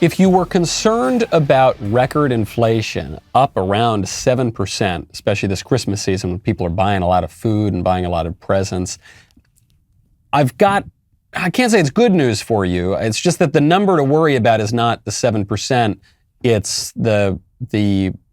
If you were concerned about record inflation up around 7%, especially this Christmas season when people are buying a lot of food and buying a lot of presents, I can't say it's good news for you. It's just that the number to worry about is not the 7%. It's the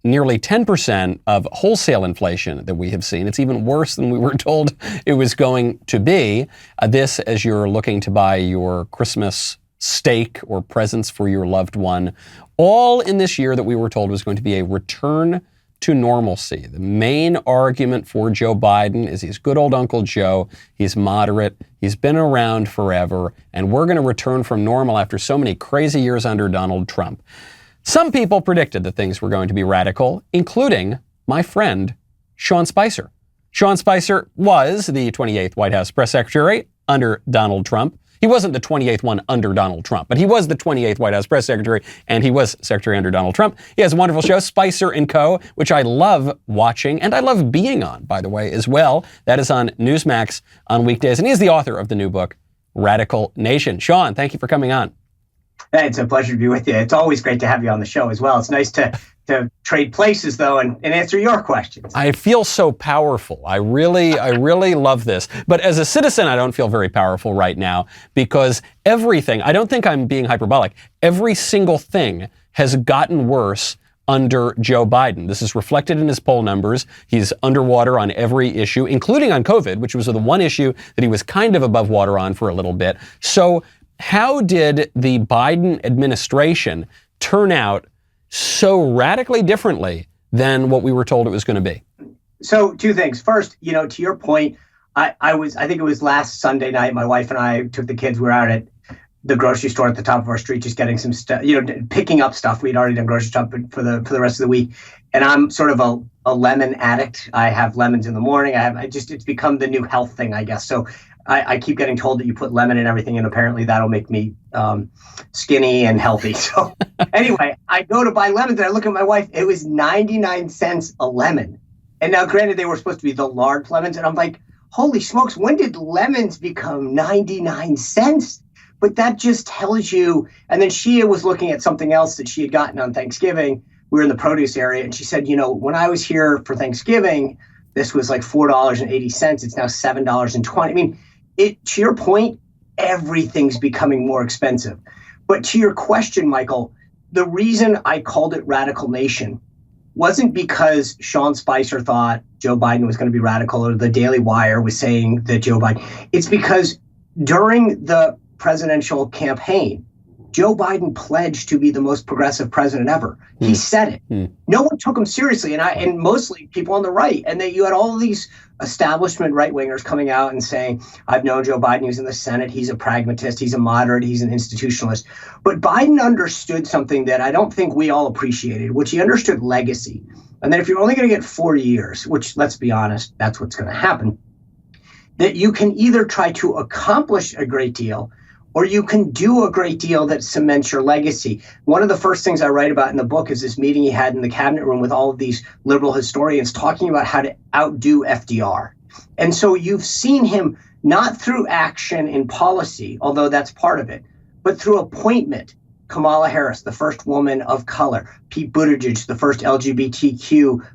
nearly 10% of wholesale inflation that we have seen. It's even worse than we were told it was going to be. This as you're looking to buy your Christmas steak or presents for your loved one, all in this year that we were told was going to be a return to normalcy. The main argument for Joe Biden is he's good old Uncle Joe. He's moderate. He's been around forever. And we're going to return from normal after so many crazy years under Donald Trump. Some people predicted that things were going to be radical, including my friend, Sean Spicer. Sean Spicer was the 28th White House press secretary under Donald Trump. He wasn't the 28th one under Donald Trump, but he was the 28th White House press secretary, and he was secretary under Donald Trump. He has a wonderful show, Spicer & Co., which I love watching, and I love being on, by the way, as well. That is on Newsmax on weekdays, and he's the author of the new book, Radical Nation. Sean, thank you for coming on. Hey, it's a pleasure to be with you. It's always great to have you on the show as well. It's nice to trade places, though, and answer your questions. I feel so powerful. I really love this. But as a citizen, I don't feel very powerful right now because everything, I don't think I'm being hyperbolic, every single thing has gotten worse under Joe Biden. This is reflected in his poll numbers. He's underwater on every issue, including on COVID, which was the one issue that he was kind of above water on for a little bit. So how did the Biden administration turn out so radically differently than what we were told it was going to be? So two things. First, to your point, I think it was last Sunday night, my wife and I took the kids. We were out at the grocery store at the top of our street, just getting some stuff, picking up stuff. We'd already done grocery shopping for the rest of the week. And I'm sort of a lemon addict. I have lemons in the morning. It's become the new health thing, I guess. So I keep getting told that you put lemon in everything, and apparently that'll make me skinny and healthy. So anyway, I go to buy lemons, and I look at my wife. It was 99 cents a lemon. And now, granted, they were supposed to be the large lemons, and I'm like, holy smokes, when did lemons become 99 cents? But that just tells you. And then she was looking at something else that she had gotten on Thanksgiving. We were in the produce area, and she said, when I was here for Thanksgiving, this was like $4.80. It's now $7.20. I mean, to your point, everything's becoming more expensive. But to your question, Michael, the reason I called it Radical Nation wasn't because Sean Spicer thought Joe Biden was going to be radical or the Daily Wire was saying that Joe Biden. It's because during the presidential campaign, Joe Biden pledged to be the most progressive president ever. He said it. No one took him seriously, and mostly people on the right. And you had all of these establishment right-wingers coming out and saying, I've known Joe Biden, he was in the Senate, he's a pragmatist, he's a moderate, he's an institutionalist. But Biden understood something that I don't think we all appreciated, which he understood legacy. And that if you're only going to get 4 years, which, let's be honest, that's what's going to happen, that you can either try to accomplish a great deal or you can do a great deal that cements your legacy. One of the first things I write about in the book is this meeting he had in the cabinet room with all of these liberal historians talking about how to outdo FDR. And so you've seen him not through action in policy, although that's part of it, but through appointment. Kamala Harris, the first woman of color. Pete Buttigieg, the first LGBTQ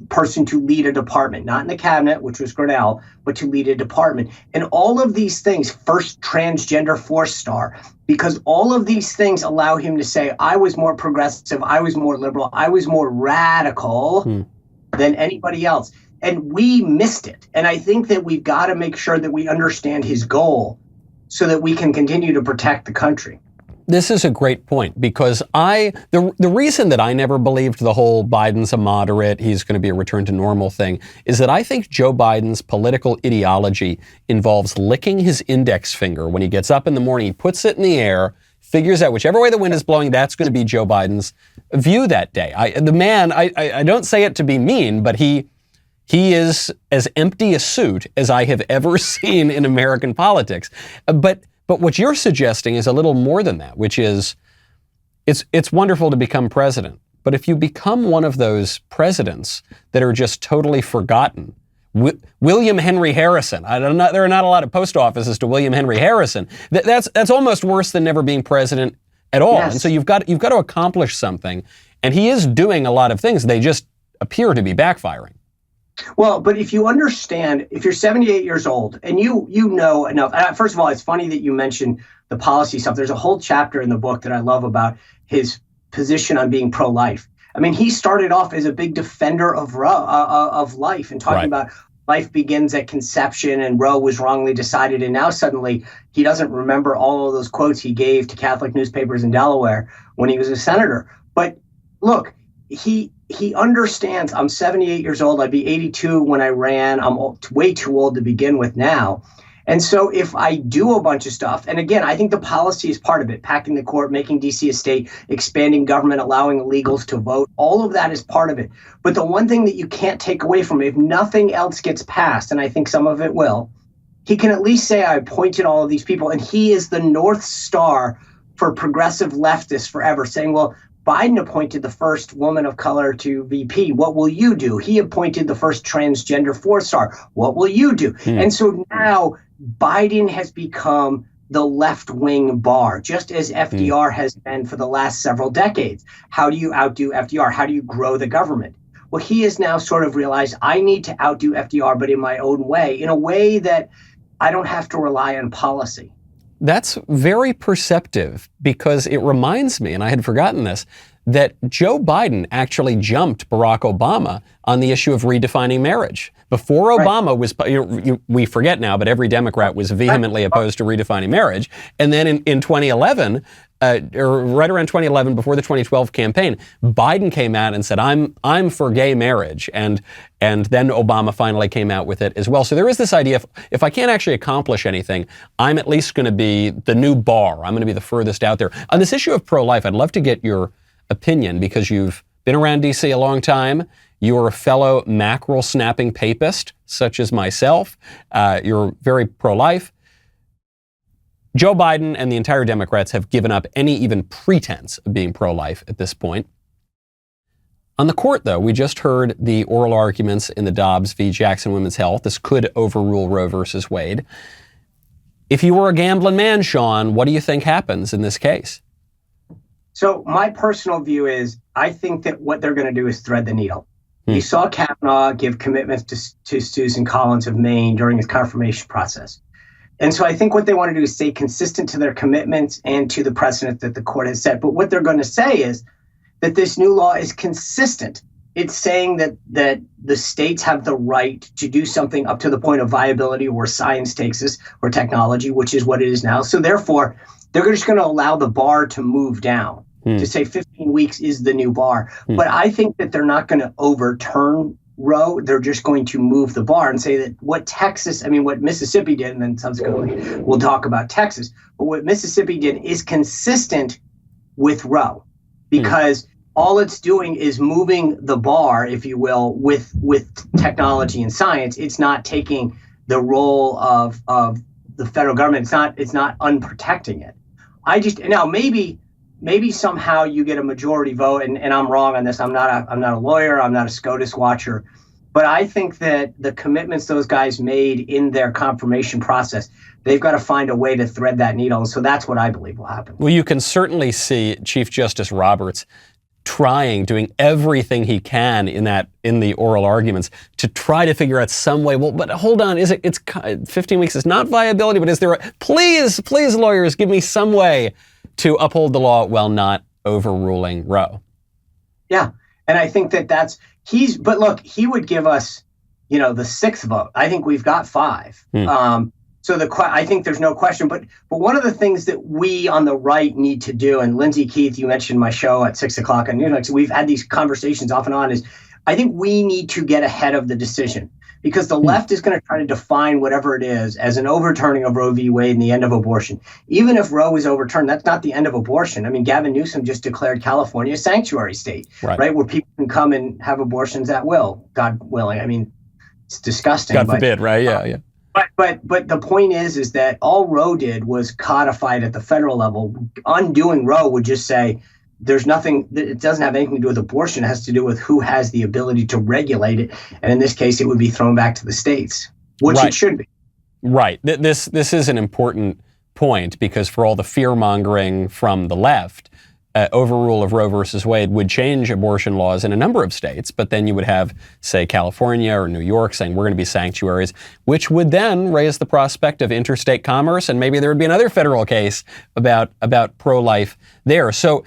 person to lead a department, not in the cabinet, which was Grinnell, but to lead a department. And all of these things, first transgender force star, because all of these things allow him to say, I was more progressive, I was more liberal, I was more radical than anybody else. And we missed it. And I think that we've got to make sure that we understand his goal so that we can continue to protect the country. This is a great point because the reason that I never believed the whole Biden's a moderate, he's going to be a return to normal thing is that I think Joe Biden's political ideology involves licking his index finger when he gets up in the morning, he puts it in the air, figures out whichever way the wind is blowing, that's going to be Joe Biden's view that day. I don't say it to be mean, but he is as empty a suit as I have ever seen in American politics. But what you're suggesting is a little more than that, which is it's wonderful to become president. But if you become one of those presidents that are just totally forgotten, William Henry Harrison, there are not a lot of post offices to William Henry Harrison. That's almost worse than never being president at all. Yes. And so you've got to accomplish something. And he is doing a lot of things. They just appear to be backfiring. Well, but if you understand, if you're 78 years old and you know enough, first of all, it's funny that you mentioned the policy stuff. There's a whole chapter in the book that I love about his position on being pro-life. I mean, he started off as a big defender of life and talking about life begins at conception and Roe was wrongly decided. And now suddenly he doesn't remember all of those quotes he gave to Catholic newspapers in Delaware when he was a senator. But look, he understands I'm 78 years old. I'd be 82 when I ran. I'm way too old to begin with now. And so if I do a bunch of stuff, and again, I think the policy is part of it, packing the court, making D.C. a state, expanding government, allowing illegals to vote, all of that is part of it. But the one thing that you can't take away from it, if nothing else gets passed, and I think some of it will, he can at least say, I appointed all of these people, and he is the North Star for progressive leftists forever, saying, well, Biden appointed the first woman of color to VP. What will you do? He appointed the first transgender four-star. What will you do? And so now Biden has become the left-wing bar, just as FDR has been for the last several decades. How do you outdo FDR? How do you grow the government? Well, he has now sort of realized I need to outdo FDR, but in my own way, in a way that I don't have to rely on policy. That's very perceptive because it reminds me, and I had forgotten this, that Joe Biden actually jumped Barack Obama on the issue of redefining marriage. Before Obama was, we forget now, but every Democrat was vehemently opposed to redefining marriage. And then in 2011, or right around 2011, before the 2012 campaign, Biden came out and said, I'm for gay marriage. And then Obama finally came out with it as well. So there is this idea, if I can't actually accomplish anything, I'm at least going to be the new bar. I'm going to be the furthest out there. On this issue of pro-life, I'd love to get your opinion because you've been around D.C. a long time. You're a fellow mackerel-snapping papist, such as myself. You're very pro-life. Joe Biden and the entire Democrats have given up any even pretense of being pro-life at this point. On the court, though, we just heard the oral arguments in the Dobbs v. Jackson Women's Health. This could overrule Roe versus Wade. If you were a gambling man, Sean, what do you think happens in this case? So my personal view is I think that what they're going to do is thread the needle. You saw Kavanaugh give commitments to Susan Collins of Maine during his confirmation process. And so I think what they want to do is stay consistent to their commitments and to the precedent that the court has set. But what they're going to say is that this new law is consistent. It's saying that the states have the right to do something up to the point of viability where science takes us, or technology, which is what it is now. So therefore, they're just going to allow the bar to move down. To say 15 weeks is the new bar. But I think that they're not going to overturn Roe. They're just going to move the bar and say that what Mississippi did, and then subsequently we'll talk about Texas, but what Mississippi did is consistent with Roe because all it's doing is moving the bar, if you will, with technology and science. It's not taking the role of the federal government. It's not unprotecting it. Now maybe somehow you get a majority vote, and I'm wrong on this. I'm not a lawyer. I'm not a SCOTUS watcher. But I think that the commitments those guys made in their confirmation process, they've got to find a way to thread that needle. And so that's what I believe will happen. Well, you can certainly see Chief Justice Roberts doing everything he can in the oral arguments to try to figure out some way. Well, but hold on, it's 15 weeks is not viability, but is there please lawyers, give me some way to uphold the law while not overruling Roe. Yeah. And I think but look, he would give us, the sixth vote. I think we've got five. So I think there's no question, but one of the things that we on the right need to do, and Lindsay Keith, you mentioned my show at 6:00 on Newsmax, we've had these conversations off and on, is I think we need to get ahead of the decision. Because the left is going to try to define whatever it is as an overturning of Roe v. Wade and the end of abortion. Even if Roe is overturned, that's not the end of abortion. I mean, Gavin Newsom just declared California a sanctuary state, right? Where people can come and have abortions at will, God willing. I mean, it's disgusting. God forbid, right? Yeah. But the point is that all Roe did was codified at the federal level. Undoing Roe would just say, there's nothing, it doesn't have anything to do with abortion. It has to do with who has the ability to regulate it. And in this case, it would be thrown back to the states, which it should be. Right. This is an important point, because for all the fear-mongering from the left, overrule of Roe versus Wade would change abortion laws in a number of states, but then you would have, say, California or New York saying we're going to be sanctuaries, which would then raise the prospect of interstate commerce, and maybe there would be another federal case about pro-life there. So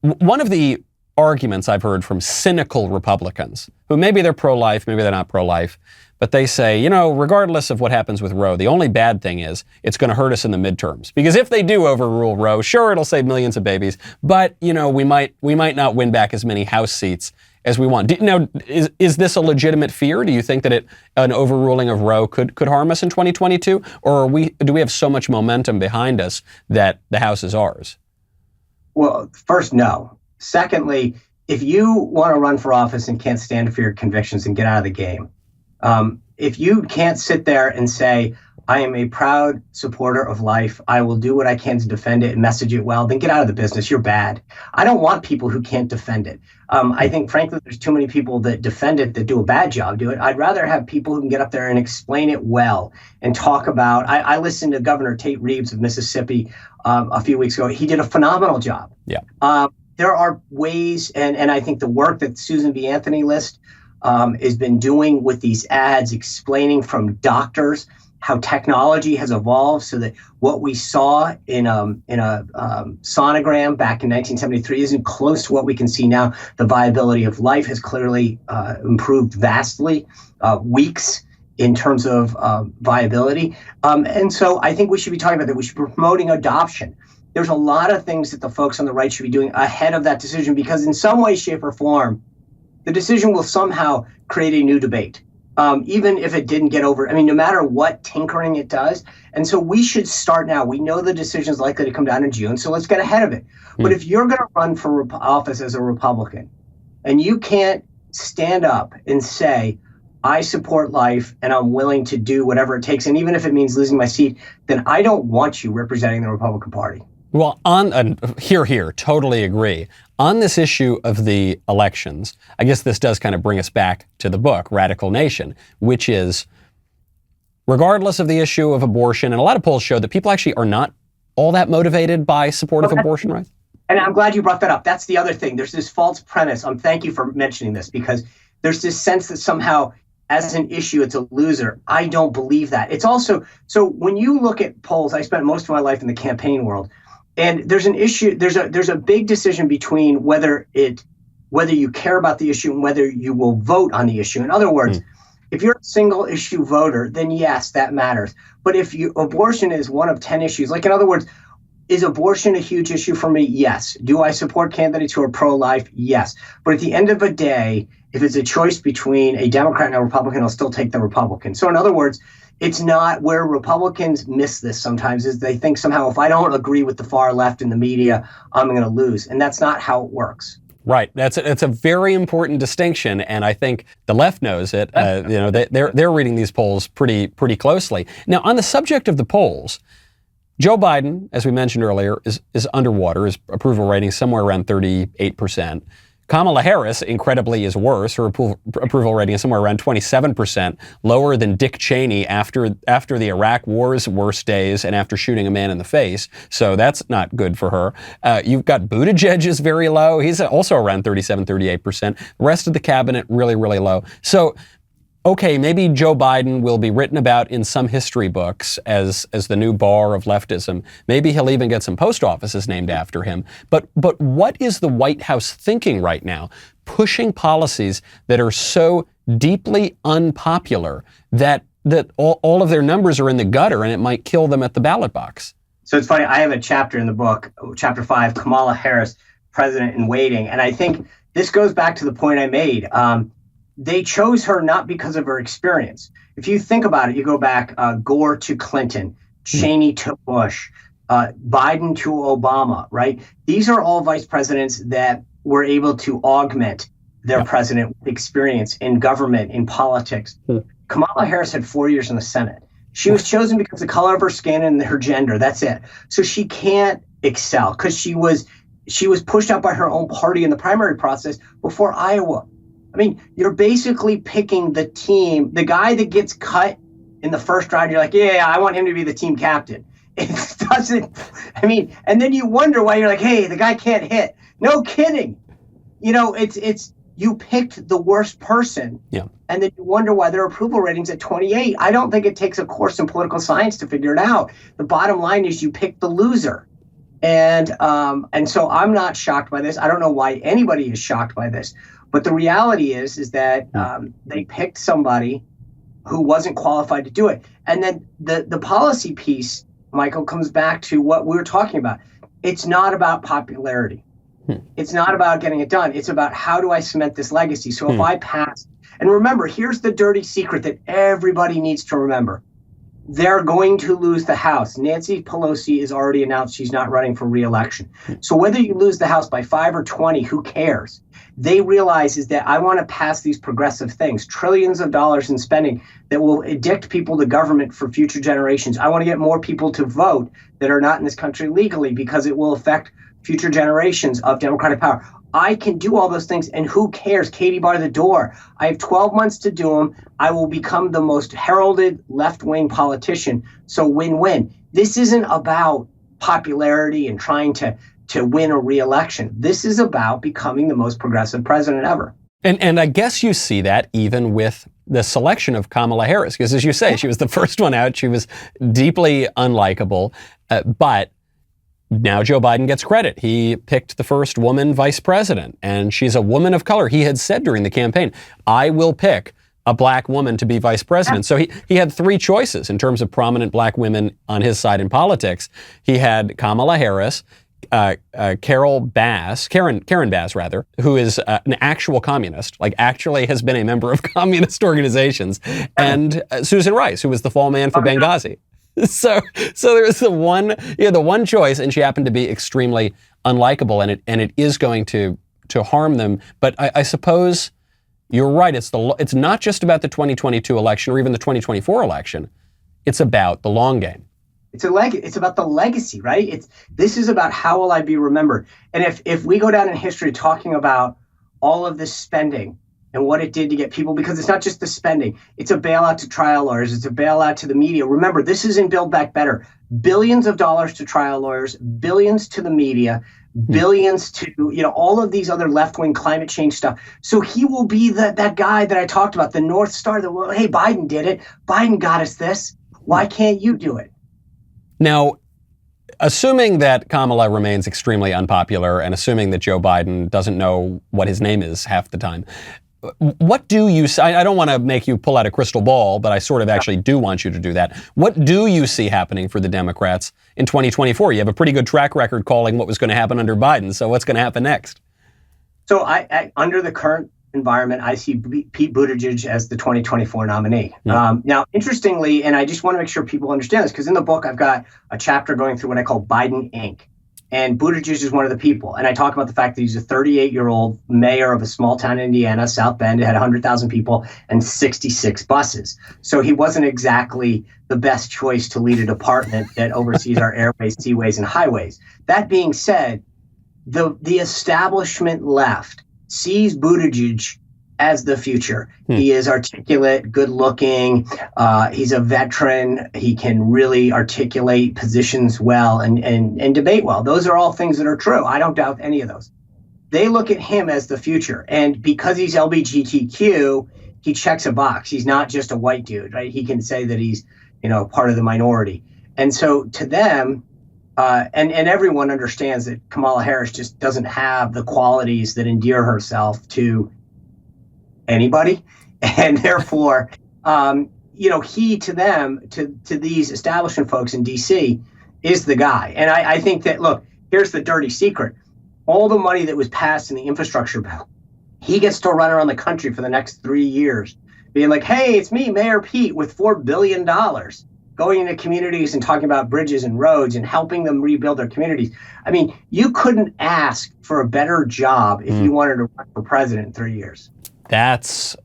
one of the arguments I've heard from cynical Republicans, who maybe they're pro-life, maybe they're not pro-life, but they say, regardless of what happens with Roe, the only bad thing is it's going to hurt us in the midterms. Because if they do overrule Roe, sure, it'll save millions of babies, but, we might not win back as many House seats as we want. Now, is this a legitimate fear? Do you think that an overruling of Roe could harm us in 2022? Or do we have so much momentum behind us that the House is ours? Well, first, no. Secondly, if you want to run for office and can't stand for your convictions, and get out of the game. If you can't sit there and say, I am a proud supporter of life, I will do what I can to defend it and message it well, then get out of the business. You're bad. I don't want people who can't defend it. I think, frankly, there's too many people that defend it that do a bad job do it. I'd rather have people who can get up there and explain it well and talk about. I listened to Governor Tate Reeves of Mississippi a few weeks ago. He did a phenomenal job. Yeah. There are ways, and I think the work that Susan B. Anthony List has been doing with these ads, explaining from doctors how technology has evolved so that what we saw in a sonogram back in 1973 isn't close to what we can see now. The viability of life has clearly improved vastly, weeks in terms of viability. And so I think we should be talking about that. We should be promoting adoption. There's a lot of things that the folks on the right should be doing ahead of that decision, because in some way, shape, or form, the decision will somehow create a new debate, even if it didn't get over. No matter what tinkering it does. And so we should start now. We know the decision is likely to come down in June, so let's get ahead of it. But if you're going to run for office as a Republican and you can't stand up and say, I support life and I'm willing to do whatever it takes, and even if it means losing my seat, then I don't want you representing the Republican Party. Well, here, totally agree. On this issue of the elections, I guess this does kind of bring us back to the book, Radical Nation, which is, regardless of the issue of abortion, and a lot of polls show that people actually are not all that motivated by support of abortion rights. And I'm glad you brought that up. That's the other thing. There's this false premise. Thank you for mentioning this, because there's this sense that somehow as an issue, it's a loser. I don't believe that. It's also, so when you look at polls, I spent most of my life in the campaign world. And there's an issue, there's a big decision between whether you care about the issue and whether you will vote on the issue. In other words, if you're a single issue voter, then yes, that matters. But if abortion is one of 10 issues, like in other words, is abortion a huge issue for me? Yes. Do I support candidates who are pro-life? Yes. But at the end of the day, if it's a choice between a Democrat and a Republican, I'll still take the Republican. So in other words, it's not where Republicans miss this sometimes, is they think somehow if I don't agree with the far left in the media, I'm going to lose. And that's not how it works. Right. That's a very important distinction, and I think the left knows it. They're reading these polls pretty closely. Now, on the subject of the polls, Joe Biden, as we mentioned earlier, is underwater. His approval rating is somewhere around 38%. Kamala Harris, incredibly, is worse. Her approval rating is somewhere around 27%, lower than Dick Cheney after the Iraq War's worst days and after shooting a man in the face. So that's not good for her. You've got Buttigieg is very low. He's also around 38%. The rest of the cabinet, really, really low. So, okay, maybe Joe Biden will be written about in some history books as the new Barr of leftism. Maybe he'll even get some post offices named after him. But what is the White House thinking right now, pushing policies that are so deeply unpopular that all of their numbers are in the gutter and it might kill them at the ballot box? So it's funny, I have a chapter in the book, chapter 5, Kamala Harris, President in Waiting. And I think this goes back to the point I made. They chose her not because of her experience. If you think about it, you go back Gore to Clinton, Cheney to Bush, Biden to Obama, right? These are all vice presidents that were able to augment their president with experience in government, in politics. Kamala Harris had 4 years in the Senate. She was chosen because of the color of her skin and her gender. That's it. So she can't excel because she was pushed out by her own party in the primary process before Iowa. I mean, you're basically picking the team, the guy that gets cut in the first round. You're like, yeah, I want him to be the team captain. It doesn't, I mean, and then you wonder why you're like, hey, the guy can't hit. No kidding. It's you picked the worst person. Yeah. And then you wonder why their approval rating's at 28. I don't think it takes a course in political science to figure it out. The bottom line is you picked the loser. And so I'm not shocked by this. I don't know why anybody is shocked by this. But the reality is that they picked somebody who wasn't qualified to do it. And then the policy piece, Michael, comes back to what we were talking about. It's not about popularity. It's not about getting it done. It's about how do I cement this legacy? So if I pass, and remember, here's the dirty secret that everybody needs to remember. They're going to lose the House. Nancy Pelosi has already announced she's not running for re-election. So whether you lose the House by 5 or 20, who cares? They realize is that I want to pass these progressive things, trillions of dollars in spending that will addict people to government for future generations. I want to get more people to vote that are not in this country legally because it will affect future generations of Democratic power. I can do all those things, and who cares? Katie bar the door. I have 12 months to do them. I will become the most heralded left-wing politician. So win-win. This isn't about popularity and trying to win a re-election. This is about becoming the most progressive president ever. And I guess you see that even with the selection of Kamala Harris, because as you say, she was the first one out. She was deeply unlikable, but now Joe Biden gets credit. He picked the first woman vice president, and she's a woman of color. He had said during the campaign, I will pick a black woman to be vice president. So he had 3 choices in terms of prominent black women on his side in politics. He had Kamala Harris, Karen Bass, who is an actual communist, like actually has been a member of communist organizations, and Susan Rice, who was the fall man for Benghazi. So there was the one choice, and she happened to be extremely unlikable, and it is going to harm them. But I suppose you're right. It's not just about the 2022 election or even the 2024 election. It's about the long game. It's about the legacy, right? This is about how will I be remembered. And if we go down in history talking about all of this spending and what it did to get people, because it's not just the spending. It's a bailout to trial lawyers. It's a bailout to the media. Remember, this is in Build Back Better. Billions of dollars to trial lawyers, billions to the media, billions to all of these other left-wing climate change stuff. So he will be that guy that I talked about, the North Star. Hey, Biden did it. Biden got us this. Why can't you do it? Now, assuming that Kamala remains extremely unpopular and assuming that Joe Biden doesn't know what his name is half the time, what do you see? I don't want to make you pull out a crystal ball, but I sort of actually do want you to do that. What do you see happening for the Democrats in 2024? You have a pretty good track record calling what was going to happen under Biden. So what's going to happen next? So I under the current environment, I see Pete Buttigieg as the 2024 nominee. Yeah. Now, interestingly, and I just want to make sure people understand this, because in the book, I've got a chapter going through what I call Biden Inc. And Buttigieg is one of the people. And I talk about the fact that he's a 38-year-old mayor of a small town in Indiana, South Bend. It had 100,000 people and 66 buses. So he wasn't exactly the best choice to lead a department that oversees our airways, seaways, and highways. That being said, the establishment left sees Buttigieg as the future. He is articulate, good looking. He's a veteran. He can really articulate positions well and debate well. Those are all things that are true. I don't doubt any of those. They look at him as the future. And because he's LGBTQ, he checks a box. He's not just a white dude, right? He can say that he's, part of the minority. And so to them, and everyone understands that Kamala Harris just doesn't have the qualities that endear herself to anybody, and therefore, he to them, to these establishment folks in D.C., is the guy. And I think that, look, here's the dirty secret: all the money that was passed in the infrastructure bill, he gets to run around the country for the next 3 years, being like, "Hey, it's me, Mayor Pete, with $4 billion." Going into communities and talking about bridges and roads and helping them rebuild their communities. I mean, you couldn't ask for a better job if you wanted to run for president in 3 years. That's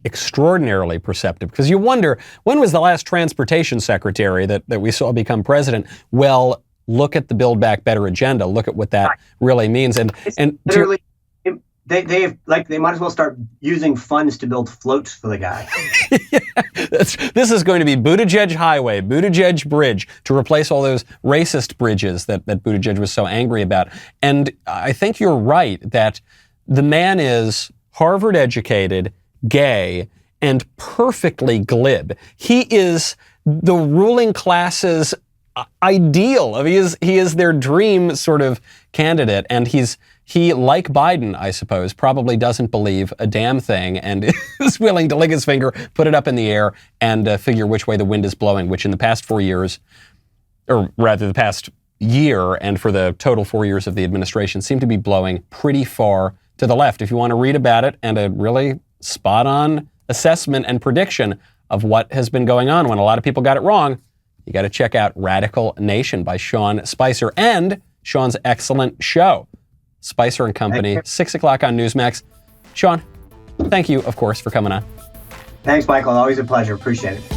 extraordinarily perceptive, because you wonder, when was the last transportation secretary that we saw become president? Well, look at the Build Back Better agenda. Look at what that really means. And literally, they might as well start using funds to build floats for the guy. This is going to be Buttigieg Highway, Buttigieg Bridge, to replace all those racist bridges that Buttigieg was so angry about. And I think you're right that the man is Harvard educated, gay, and perfectly glib. He is the ruling class's ideal. I mean, he is their dream sort of candidate, and he, like Biden, I suppose, probably doesn't believe a damn thing and is willing to lick his finger, put it up in the air, and figure which way the wind is blowing, which in the past 4 years, or rather the past year, and for the total 4 years of the administration, seem to be blowing pretty far to the left. If you want to read about it and a really spot-on assessment and prediction of what has been going on when a lot of people got it wrong, you got to check out Radical Nation by Sean Spicer and Sean's excellent show, Spicer and Company, 6 o'clock on Newsmax. Sean, thank you, of course, for coming on. Thanks, Michael. Always a pleasure. Appreciate it.